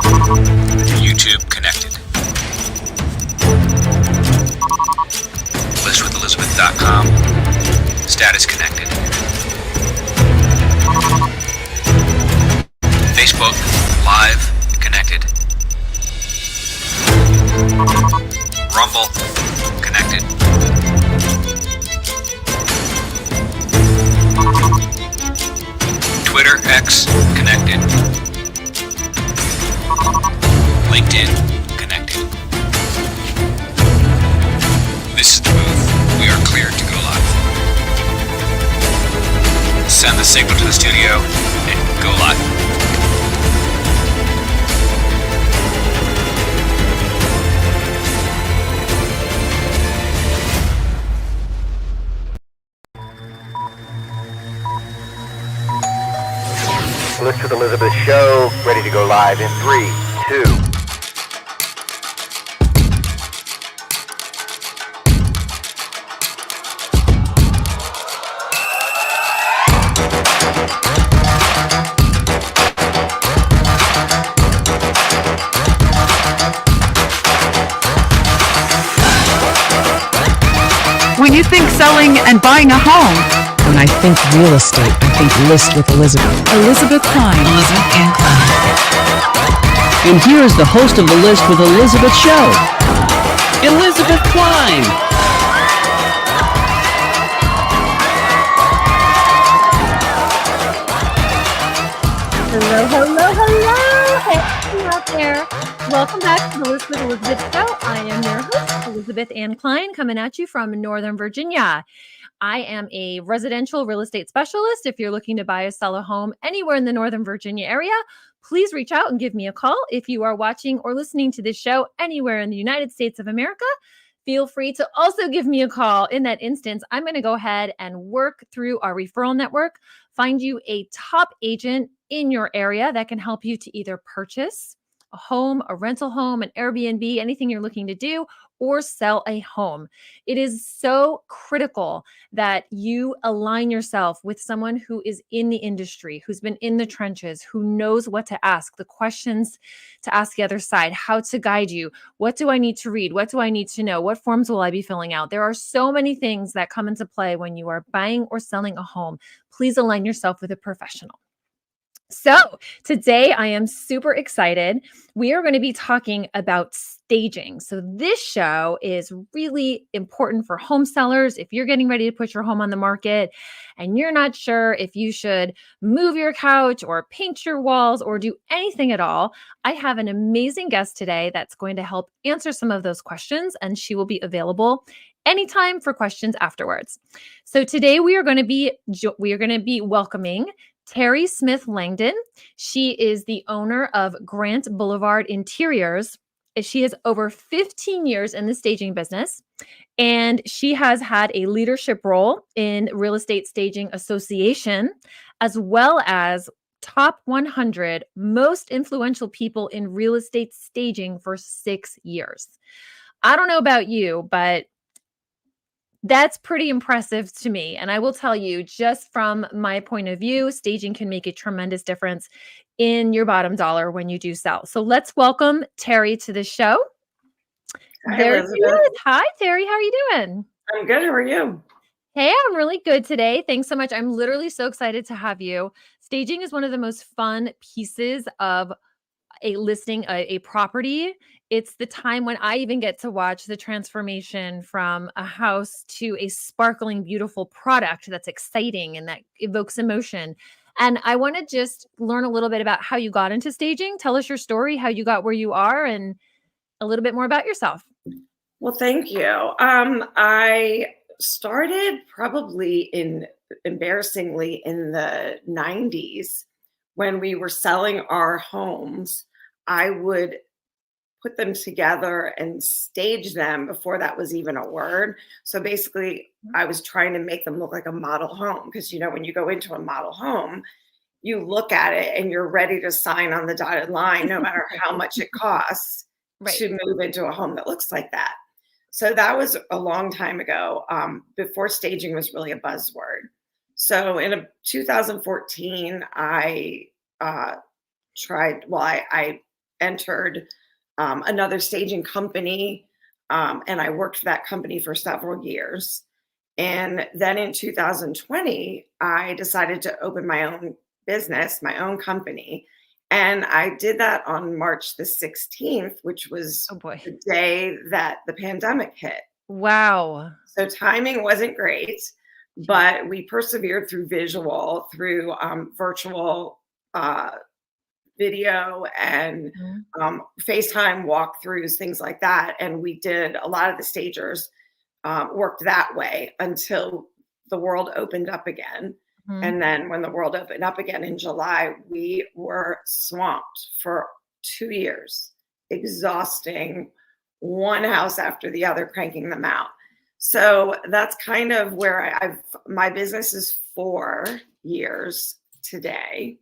YouTube connected. Listwithelizabeth.com. Status connected. Facebook Live connected. Rumble connected. Twitter X connected. LinkedIn connected. This is the booth. We are cleared to go live. Send the signal to the studio and go live. List with Elizabeth show, ready to go live in 3, 2. When you think selling and buying a home, when I think real estate, I think List with Elizabeth. Elizabeth Kline. Elizabeth Ann Kline. And here is the host of the List with Elizabeth show, Elizabeth Kline. Hello, hello, hello. Hey, you out there. Welcome back to the List with Elizabeth show. I am your host, Elizabeth Ann Kline, coming at you from Northern Virginia. I am a residential real estate specialist. If you're looking to buy or sell a home anywhere in the Northern Virginia area, please reach out and give me a call. If you are watching or listening to this show anywhere in the United States of America, feel free to also give me a call. In that instance, I'm going to go ahead and work through our referral network, find you a top agent in your area that can help you to either purchase a home, a rental home, an Airbnb, anything you're looking to do, or sell a home. It is so critical that you align yourself with someone who is in the industry, who's been in the trenches, who knows what to ask, the questions to ask the other side, how to guide you. What do I need to read? What do I need to know? What forms will I be filling out? There are so many things that come into play when you are buying or selling a home. Please align yourself with a professional. So today I am super excited. We are going to be talking about staging. So this show is really important for home sellers. If you're getting ready to put your home on the market and you're not sure if you should move your couch or paint your walls or do anything at all, I have an amazing guest today that's going to help answer some of those questions, and she will be available anytime for questions afterwards. So today we are going to be welcoming Terri Smith-Langdon. She is the owner of Grant Boulevard Interiors. She has over 15 years in the staging business, and she has had a leadership role in Real Estate Staging Association, as well as top 100 most influential people in real estate staging for 6 years. I don't know about you, but that's pretty impressive to me. And I will tell you, just from my point of view, staging can make a tremendous difference in your bottom dollar when you do sell. So let's welcome Terri to the show. Hi, There Elizabeth. she is. Hi, Terri. How are you doing? I'm good. How are you? Hey, I'm really good today. Thanks so much. I'm literally so excited to have you. Staging is one of the most fun pieces of a listing, a property. It's the time when I even get to watch the transformation from a house to a sparkling, beautiful product that's exciting and that evokes emotion. And I want to just learn a little bit about how you got into staging. Tell us your story, how you got where you are, and a little bit more about yourself. Well, thank you. I started probably embarrassingly in the 90s when we were selling our homes. I would put them together and stage them before that was even a word. So basically, I was trying to make them look like a model home because, you know, when you go into a model home, you look at it and you're ready to sign on the dotted line, no matter how much it costs to move into a home that looks like that. So that was a long time ago, before staging was really a buzzword. So in 2014, I entered another staging company, and I worked for that company for several years. And then in 2020, I decided to open my own business, my own company. And I did that on March the 16th, which was Oh boy. the day that the pandemic hit. Wow. So timing wasn't great, but we persevered through virtual video and FaceTime walkthroughs, things like that. And we did a lot of the stagers worked that way until the world opened up again. And then when the world opened up again in July, we were swamped for 2 years, exhausting, one house after the other, cranking them out. So that's kind of where my business is 4 years today.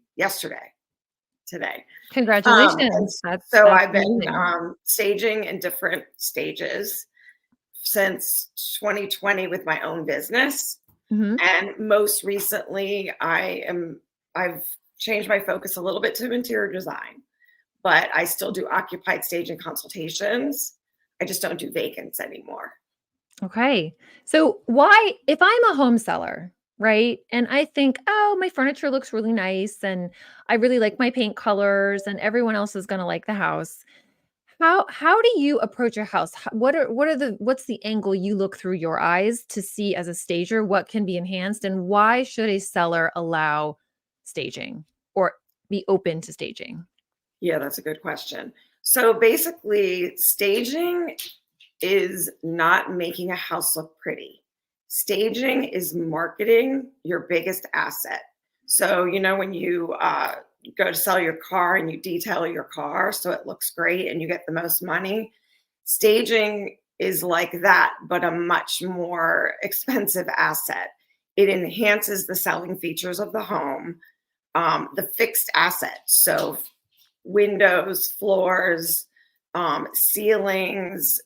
Congratulations. That's I've been amazing. staging in different stages since 2020 with my own business. And most recently, I've changed my focus a little bit to interior design, but I still do occupied staging consultations. I just don't do vacants anymore. Okay. So why, if I'm a home seller, right? And I think, oh, my furniture looks really nice and I really like my paint colors and everyone else is going to like the house. How do you approach a house? What's the angle you look through your eyes to see as a stager what can be enhanced, and why should a seller allow staging or be open to staging? Yeah, that's a good question. So basically, staging is not making a house look pretty. Staging is marketing your biggest asset. So, when you go to sell your car and you detail your car so it looks great and you get the most money, staging is like that, but a much more expensive asset. It enhances the selling features of the home, the fixed assets. So windows, floors, ceilings,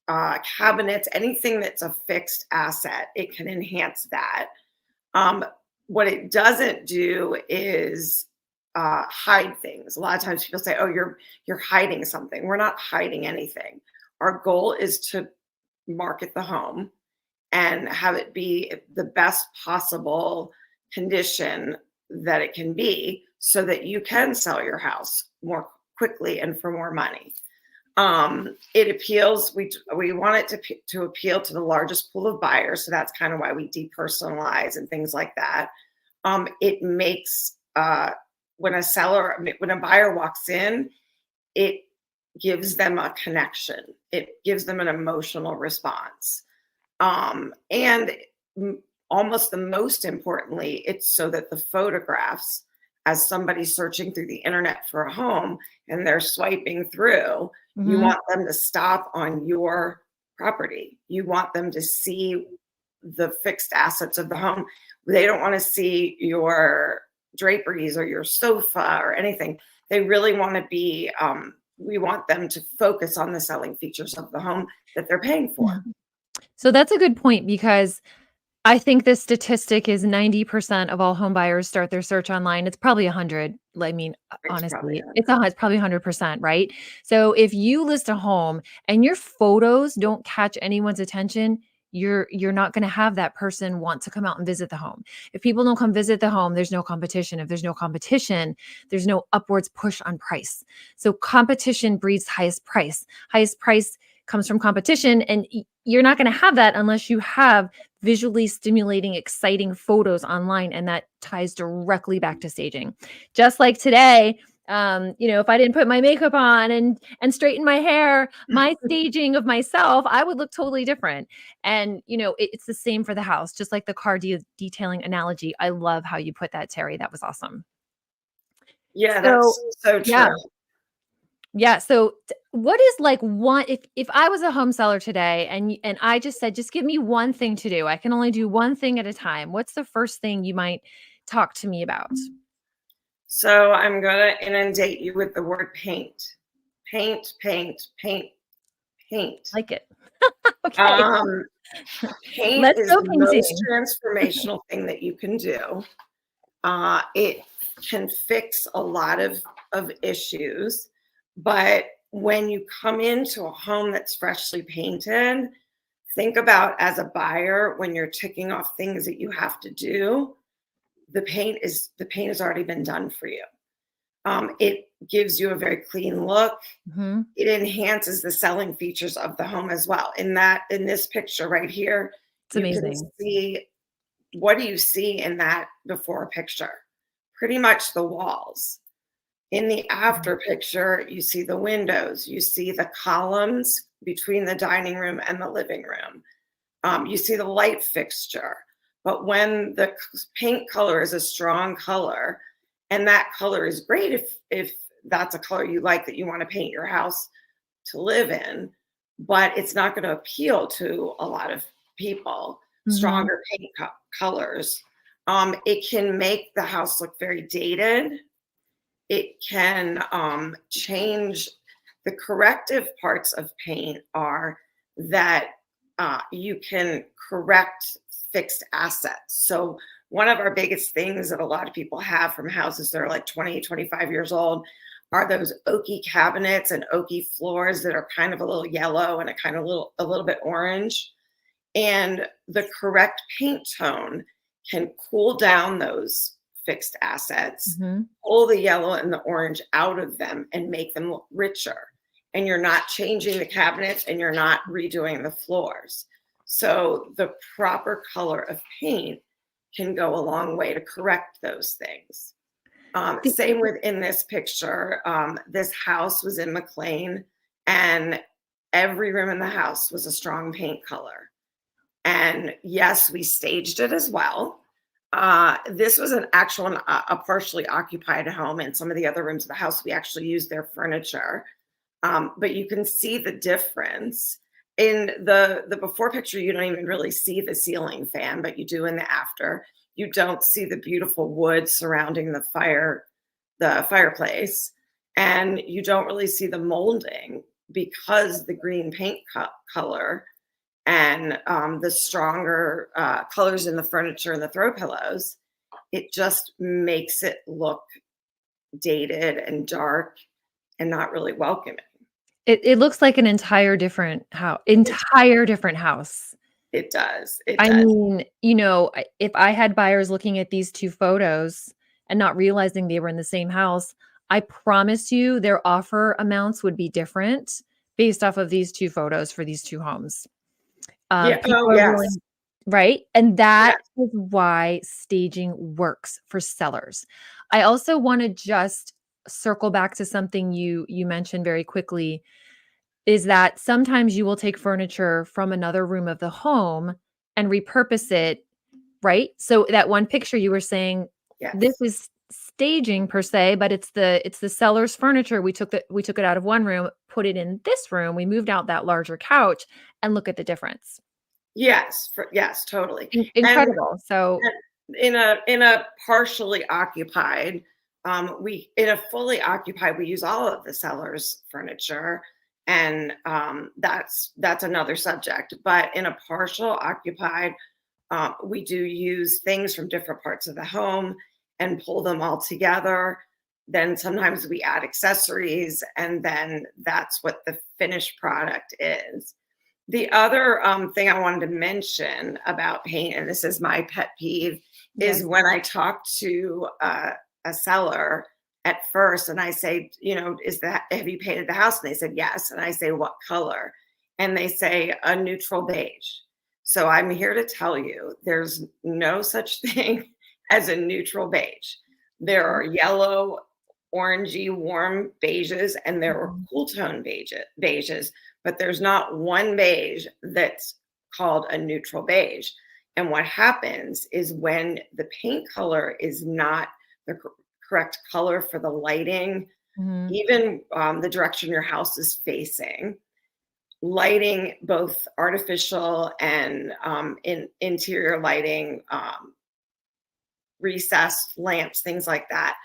cabinets, anything that's a fixed asset, it can enhance that. What it doesn't do is hide things. A lot of times people say, "Oh, you're hiding something." We're not hiding anything. Our goal is to market the home and have it be the best possible condition that it can be, so that you can sell your house more quickly and for more money. It appeals. We want it to appeal to the largest pool of buyers, so that's kind of why we depersonalize and things like that. It makes when a buyer walks in, it gives them a connection. It gives them an emotional response. And almost the most importantly, it's so that the photographs, as somebody searching through the internet for a home and they're swiping through, you want them to stop on your property. You want them to see the fixed assets of the home. They don't want to see your draperies or your sofa or anything. They really want to be, we want them to focus on the selling features of the home that they're paying for. So that's a good point, because I think this statistic is 90% of all home buyers start their search online. It's probably 100. I mean, honestly, it's probably 100%, right? So if you list a home and your photos don't catch anyone's attention, you're not going to have that person want to come out and visit the home. If people don't come visit the home, there's no competition. If there's no competition, there's no upwards push on price. So competition breeds highest price. Highest price comes from competition, and you're not going to have that unless you have visually stimulating, exciting photos online, and that ties directly back to staging. Just like today, if I didn't put my makeup on and straighten my hair, my staging of myself, I would look totally different. And it's the same for the house, just like the car detailing analogy. I love how you put that, Terri. That was awesome. Yeah, that's so true. Yeah. So what is if I was a home seller today and I just said, just give me one thing to do. I can only do one thing at a time. What's the first thing you might talk to me about? So I'm going to inundate you with the word paint. Paint, paint, paint, paint. Like it. Okay. Paint is the most transformational thing that you can do. It can fix a lot of issues. But when you come into a home that's freshly painted, think about, as a buyer, when you're ticking off things that you have to do, the paint has already been done for you. It gives you a very clean look. Mhm. It enhances the selling features of the home as well. In this picture right here, It's you can amazing. see, what do you see in that before picture? Pretty much the walls. In the after picture, you see the windows, you see the columns between the dining room and the living room. You see the light fixture. But when the paint color is a strong color, and that color is great if that's a color you like, that you want to paint your house to live in, but it's not going to appeal to a lot of people. Mhm. Stronger paint colors. It can make the house look very dated. It can change. The corrective parts of paint are that you can correct fixed assets. So one of our biggest things that a lot of people have from houses that are like 20, 25 years old are those oaky cabinets and oaky floors that are kind of a little yellow and a little bit orange. And the correct paint tone can cool down those fixed assets, Mhm. pull the yellow and the orange out of them, and make them look richer. And you're not changing the cabinets, and you're not redoing the floors. So the proper color of paint can go a long way to correct those things. Same with in this picture. This house was in McLean, and every room in the house was a strong paint color. And yes, we staged it as well. This was a partially occupied home, and some of the other rooms of the house, we actually used their furniture. But you can see the difference. In the before picture, you don't even really see the ceiling fan, but you do in the after. You don't see the beautiful wood surrounding the fireplace, and you don't really see the molding, because the green paint color and the stronger colors in the furniture and the throw pillows, it just makes it look dated and dark and not really welcoming. It looks like an entire different house. Entire different house. It does. It I does. mean, if I had buyers looking at these two photos and not realizing they were in the same house, I promise you their offer amounts would be different based off of these two photos for these two homes. Yeah. People Oh, are yes. willing, right? And that Yes. is why staging works for sellers. I also want to just circle back to something you mentioned very quickly, is that sometimes you will take furniture from another room of the home and repurpose it, right? So that one picture you were saying, this Yes. is staging per se, but it's the seller's furniture. We took it out of one room, put it in this room. We moved out that larger couch, and look at the difference. Yes. Yes. Totally. And Incredible. So in a partially occupied, in a fully occupied, we use all of the seller's furniture, and that's another subject. But in a partial occupied, we do use things from different parts of the home and pull them all together. Then sometimes we add accessories, and then that's what the finished product is. The other thing I wanted to mention about paint, and this is my pet peeve, yes. is when I talk to a seller at first, and I say, have you painted the house? And they said yes. And I say, what color? And they say a neutral beige. So I'm here to tell you, there's no such thing as a neutral beige. There are yellow, orangey, warm beiges, and there are cool tone beiges, but there's not one beige that's called a neutral beige. And what happens is, when the paint color is not the correct color for the lighting, even the direction your house is facing, lighting, both artificial and interior lighting, recessed lamps, things like that,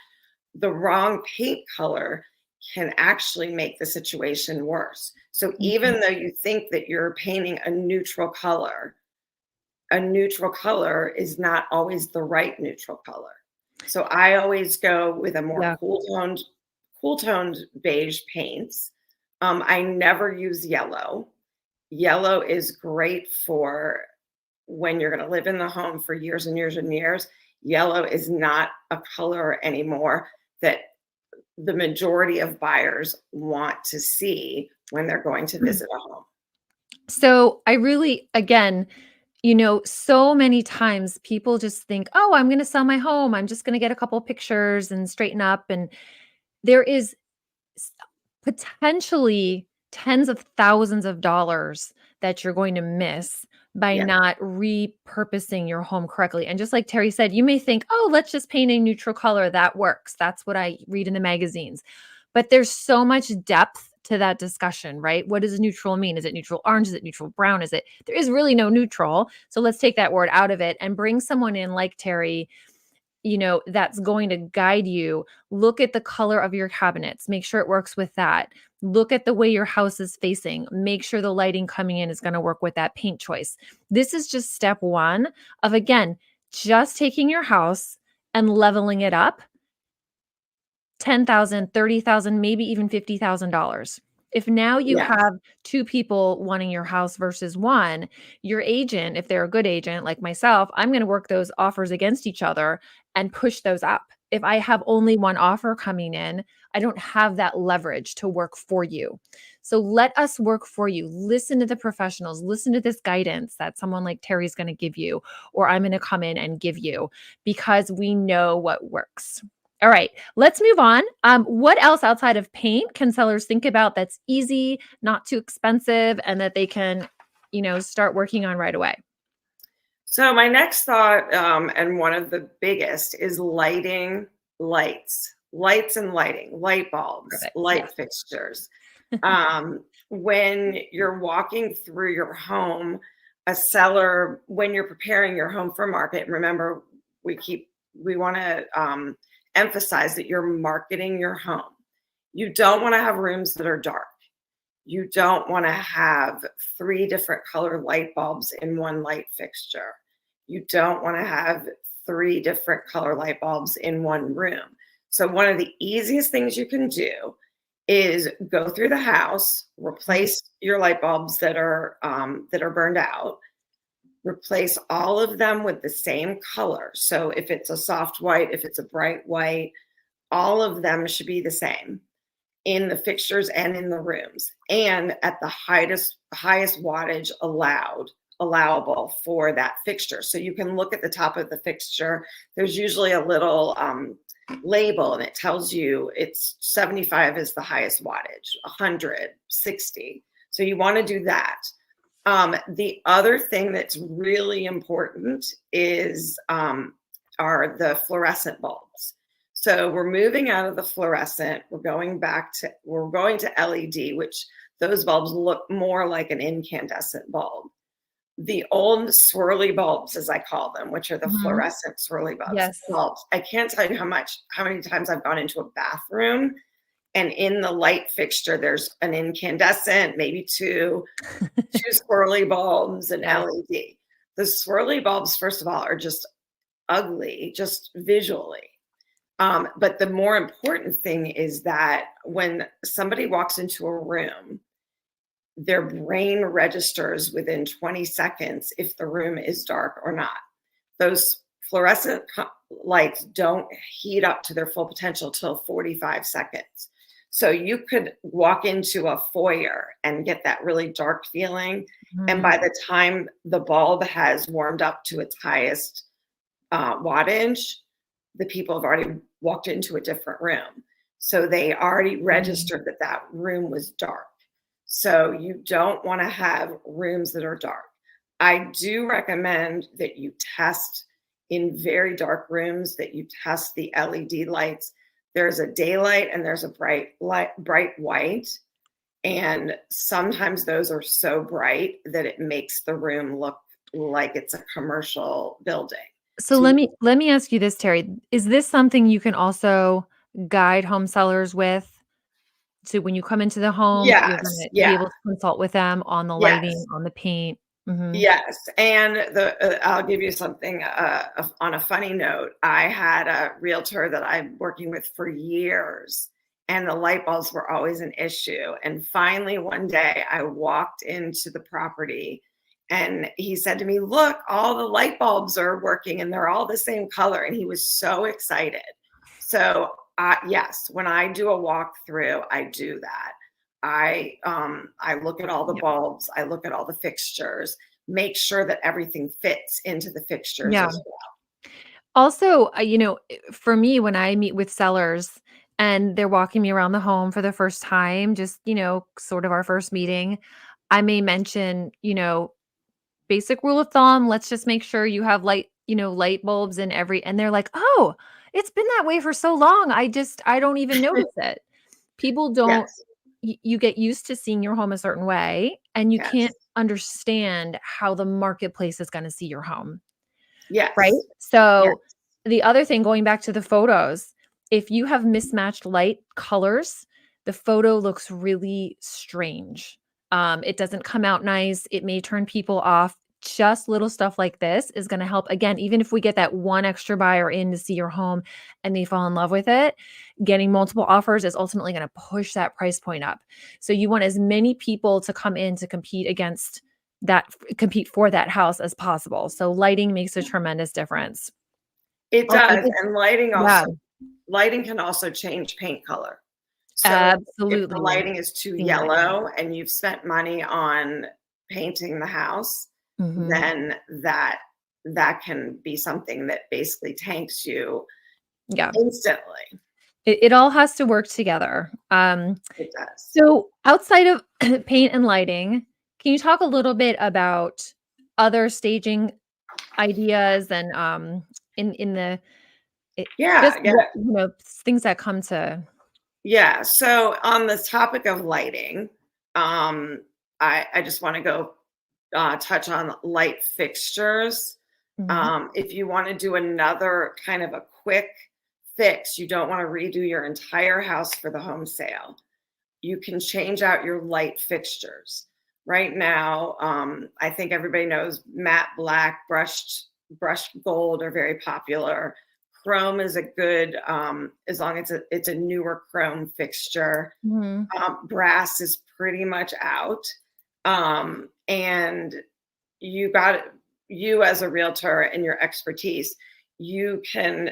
the wrong paint color can actually make the situation worse. So even though you think that you're painting a neutral color is not always the right neutral color. So I always go with a more Yeah. cool toned beige paints. I never use yellow. Yellow is great for when you're going to live in the home for years and years and years. Yellow is not a color anymore that the majority of buyers want to see when they're going to visit a home. So I really, again, so many times people just think, oh, I'm going to sell my home. I'm just going to get a couple pictures and straighten up. And there is potentially tens of thousands of dollars that you're going to miss by Yeah. not repurposing your home correctly. And just like Terry said, you may think, oh, let's just paint a neutral color. That works. That's what I read in the magazines. But there's so much depth to that discussion, right? What does neutral mean? Is it neutral orange? Is it neutral brown? There is really no neutral. So let's take that word out of it and bring someone in like Terri, that's going to guide you. Look at the color of your cabinets. Make sure it works with that. Look at the way your house is facing. Make sure the lighting coming in is going to work with that paint choice. This is just step one of, again, just taking your house and leveling it up. $10,000, $30,000, maybe even $50,000. If now you have two people wanting your house versus one, your agent, if they're a good agent like myself, I'm going to work those offers against each other and push those up. If I have only one offer coming in, I don't have that leverage to work for you. So let us work for you. Listen to the professionals. Listen to this guidance that someone like Terri is going to give you, or I'm going to come in and give you, because we know what works. All right, let's move on. What else outside of paint can sellers think about that's easy, not too expensive, and that they can, start working on right away? So my next thought, and one of the biggest, is lighting, lights and lighting, light bulbs, light fixtures. When you're walking through your home, a seller, when you're preparing your home for market, remember, we want to emphasize that you're marketing your home. You don't want to have rooms that are dark. You don't want to have 3 different color light bulbs in one light fixture. You don't want to have 3 different color light bulbs in one room. So one of the easiest things you can do is go through the house, replace your light bulbs that are burned out, replace all of them with the same color. So if it's a soft white, if it's a bright white, all of them should be the same in the fixtures and in the rooms, and at the highest wattage allowable for that fixture. So you can look at the top of the fixture. There's usually a little label, and it tells you it's 75 is the highest wattage, 100, 60. So you want to do that. The other thing that's really important is are the fluorescent bulbs. So we're moving out of the fluorescent. We're going to LED, which those bulbs look more like an incandescent bulb. The old swirly bulbs, as I call them, which are the fluorescent swirly bulbs. I can't tell you how many times I've gone into a bathroom, and in the light fixture, there's an incandescent, maybe two swirly bulbs, and LED. The swirly bulbs, first of all, are just ugly, just visually. But the more important thing is that when somebody walks into a room, their brain registers within 20 seconds if the room is dark or not. Those fluorescent lights don't heat up to their full potential till 45 seconds. So you could walk into a foyer and get that really dark feeling. And by the time the bulb has warmed up to its highest wattage, the people have already walked into a different room. So they already registered that room was dark. So you don't want to have rooms that are dark. I do recommend that you test in very dark rooms, that you test the LED lights. There's a daylight and there's a bright white. And sometimes those are so bright that it makes the room look like it's a commercial building. So let me ask you this, Terri. Is this something you can also guide home sellers with? So when you come into the home, you're going to be able to consult with them on the lighting, on the paint. Yes. And I'll give you something on a funny note. I had a realtor that I'm working with for years, and the light bulbs were always an issue. And finally, one day I walked into the property and he said to me, look, all the light bulbs are working and they're all the same color. And he was so excited. So yes, when I do a walkthrough, I do that. I look at all the bulbs, I look at all the fixtures, make sure that everything fits into the fixtures Yeah. as well. Also, for me, when I meet with sellers and they're walking me around the home for the first time, just, sort of our first meeting, I may mention, basic rule of thumb, let's just make sure you have light bulbs in and they're like, oh, it's been that way for so long. I don't even notice it. People don't, Yes. you get used to seeing your home a certain way and you Yes. can't understand how the marketplace is going to see your home. Yes. Right. So the other thing, going back to the photos, if you have mismatched light colors, the photo looks really strange. It doesn't come out nice. It may turn people off. Just little stuff like this is going to help. Again, even if we get that one extra buyer in to see your home and they fall in love with it, getting multiple offers is ultimately going to push that price point up. So you want as many people to come in to compete for that house as possible. So lighting makes a tremendous difference. It does. And lighting can also change paint color. So absolutely. if the lighting is too yellow and you've spent money on painting the house, then that can be something that basically tanks you instantly. It all has to work together. It does. So outside of paint and lighting, can you talk a little bit about other staging ideas and things that come to? Yeah. So on the topic of lighting, I just want to go touch on light fixtures. If you want to do another kind of a quick fix, you don't want to redo your entire house for the home sale, you can change out your light fixtures. Right now, I think everybody knows matte black, brushed gold are very popular. Chrome is a good, as long as it's a newer chrome fixture. Brass is pretty much out. And you as a realtor and your expertise, you can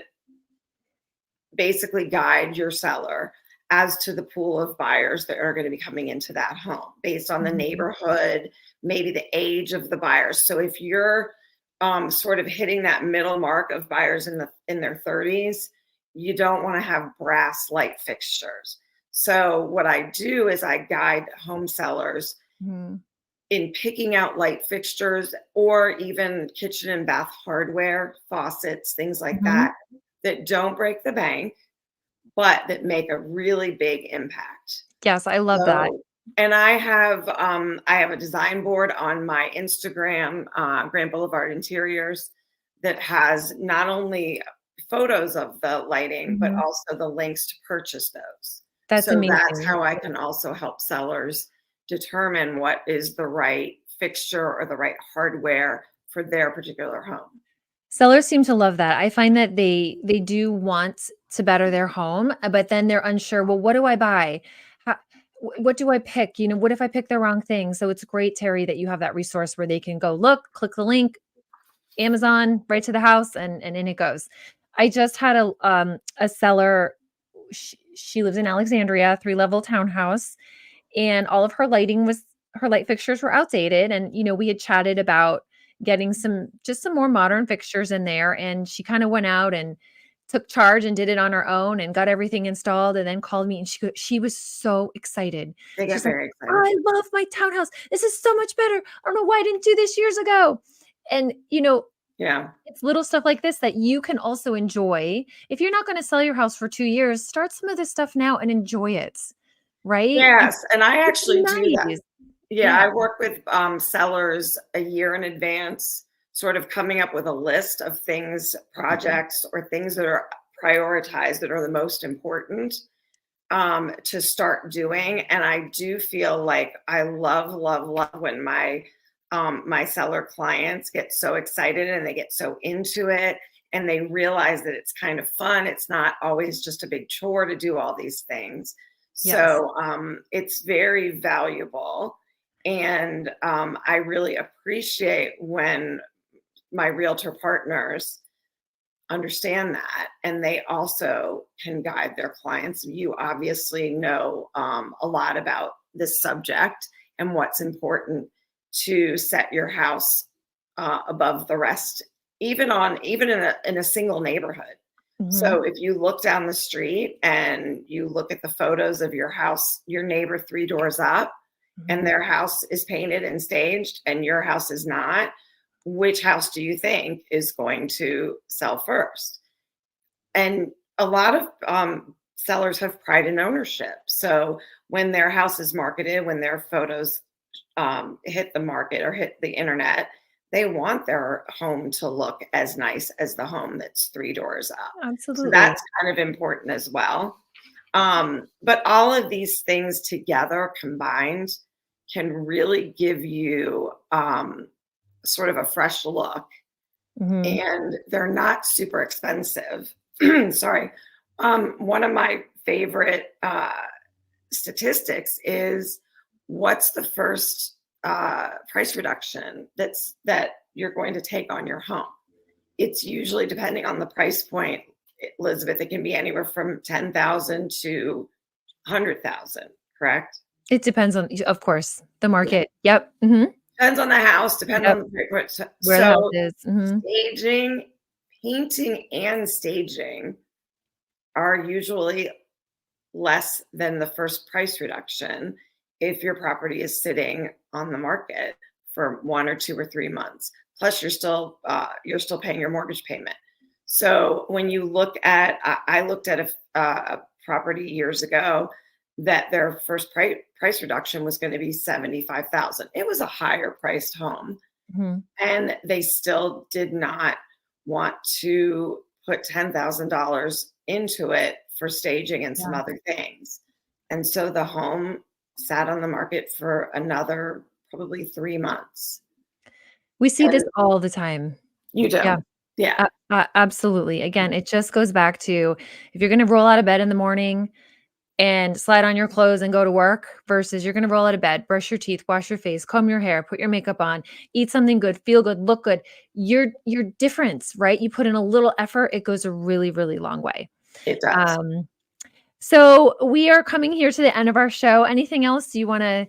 basically guide your seller as to the pool of buyers that are going to be coming into that home based on the neighborhood, maybe the age of the buyers. So if you're sort of hitting that middle mark of buyers in their 30s, you don't want to have brass light fixtures. So what I do is I guide home sellers in picking out light fixtures or even kitchen and bath hardware, faucets, things like that don't break the bank, but that make a really big impact. Yes, I love that. And I have a design board on my Instagram, Grant Boulevard Interiors, that has not only photos of the lighting, but also the links to purchase those. That's amazing. That's how I can also help sellers determine what is the right fixture or the right hardware for their particular home. Sellers seem to love that. I find that they do want to better their home, but then they're unsure. Well, what do I buy? What do I pick? What if I pick the wrong thing? So it's great, Terri, that you have that resource where they can go look, click the link, Amazon, right to the house, and in it goes. I just had a seller. She lives in Alexandria, 3-level townhouse, and all of her light fixtures were outdated. And we had chatted about getting some more modern fixtures in there. And she kind of went out and took charge and did it on her own and got everything installed and then called me and she was so excited. They get very excited. Oh, I love my townhouse. This is so much better. I don't know why I didn't do this years ago. And, it's little stuff like this that you can also enjoy. If you're not going to sell your house for 2 years, start some of this stuff now and enjoy it. Right? Yes. And I actually do that. Yeah, I work with sellers a year in advance, sort of coming up with a list of things, projects, or things that are prioritized that are the most important to start doing. And I do feel like I love when my seller clients get so excited and they get so into it and they realize that it's kind of fun. It's not always just a big chore to do all these things. Yes. So it's very valuable. And I really appreciate when my realtor partners understand that, and they also can guide their clients. You obviously know a lot about this subject and what's important to set your house above the rest, even in a single neighborhood. So if you look down the street and you look at the photos of your house, your neighbor 3 doors up, and their house is painted and staged and your house is not, which house do you think is going to sell first? And a lot of sellers have pride in ownership. So when their house is marketed, when their photos hit the market or hit the internet, they want their home to look as nice as the home that's 3 doors up. Absolutely. So that's kind of important as well. But all of these things together combined can really give you sort of a fresh look, and they're not super expensive. Sorry. One of my favorite statistics is what's the first price reduction that you're going to take on your home. It's usually, depending on the price point, Elizabeth, it can be anywhere from $10,000 to $100,000, correct? It depends on, of course, the market. Yep. Depends on the house, depends on where so the house is. staging, painting and staging are usually less than the first price reduction if your property is sitting on the market for 1 or 2 or 3 months. Plus you're still paying your mortgage payment. So when you look at, I looked at a property years ago that their first price reduction was going to be $75,000. It was a higher priced home, and they still did not want to put $10,000 into it for staging and some other things. And so the home sat on the market for another probably 3 months. We see this all the time. You do. Yeah. Absolutely. Again, it just goes back to, if you're going to roll out of bed in the morning and slide on your clothes and go to work, versus you're going to roll out of bed, brush your teeth, wash your face, comb your hair, put your makeup on, eat something good, feel good, look good. Your difference, right? You put in a little effort, it goes a really, really long way. It does. So we are coming here to the end of our show. Anything else you want to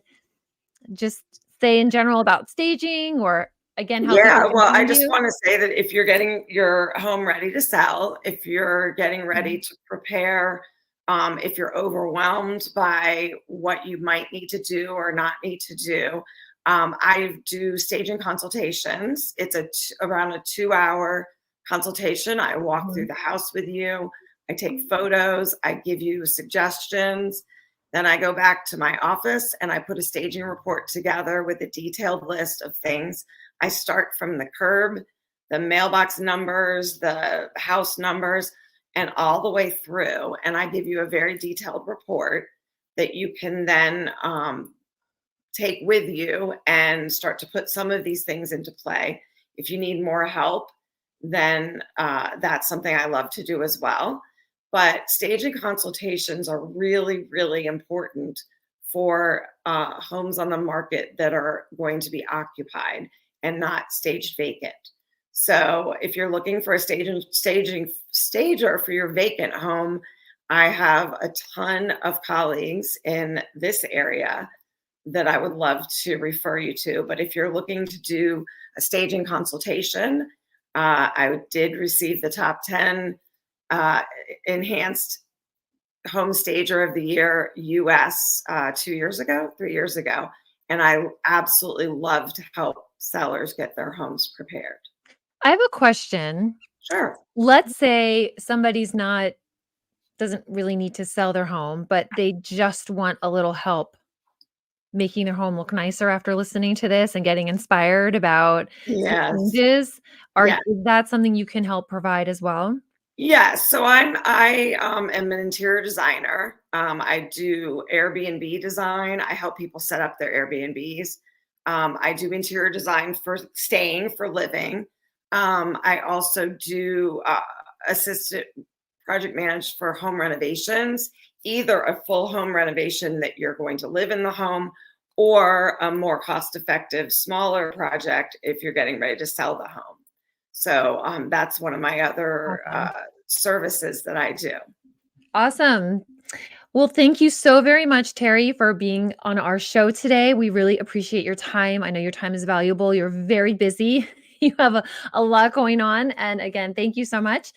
just say in general about staging, or again, how people can well, I find just you? want to say that if you're getting your home ready to sell, if you're getting ready to prepare, if you're overwhelmed by what you might need to do or not need to do, I do staging consultations. It's around a 2-hour consultation. I walk through the house with you. I take photos. I give you suggestions. Then I go back to my office and I put a staging report together with a detailed list of things. I start from the curb, the mailbox numbers, the house numbers, and all the way through. And I give you a very detailed report that you can then take with you and start to put some of these things into play. If you need more help, then that's something I love to do as well. But staging consultations are really, really important for homes on the market that are going to be occupied and not staged vacant. So if you're looking for a stager for your vacant home, I have a ton of colleagues in this area that I would love to refer you to. But if you're looking to do a staging consultation, I did receive the top 10 enhanced home stager of the year US 3 years ago. And I absolutely love to help sellers get their homes prepared. I have a question. Sure. Let's say somebody's doesn't really need to sell their home, but they just want a little help making their home look nicer after listening to this and getting inspired about some changes. Is that something you can help provide as well? Yes. So I am an interior designer. I do Airbnb design. I help people set up their Airbnbs. I do interior design for staying, for living. I also do assistant project manage for home renovations, either a full home renovation that you're going to live in the home or a more cost-effective, smaller project if you're getting ready to sell the home. So that's one of my other services that I do. Awesome. Well, thank you so very much, Terri, for being on our show today. We really appreciate your time. I know your time is valuable. You're very busy. You have a lot going on. And again, thank you so much.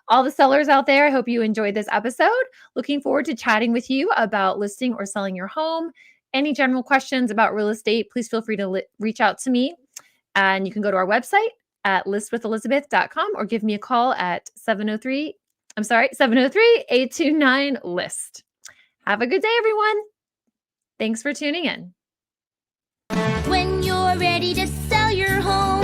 All the sellers out there, I hope you enjoyed this episode. Looking forward to chatting with you about listing or selling your home. Any general questions about real estate, please feel free to reach out to me. And you can go to our website at listwithelizabeth.com or give me a call at 703-829-LIST. Have a good day, everyone. Thanks for tuning in. When you're ready to sell your home,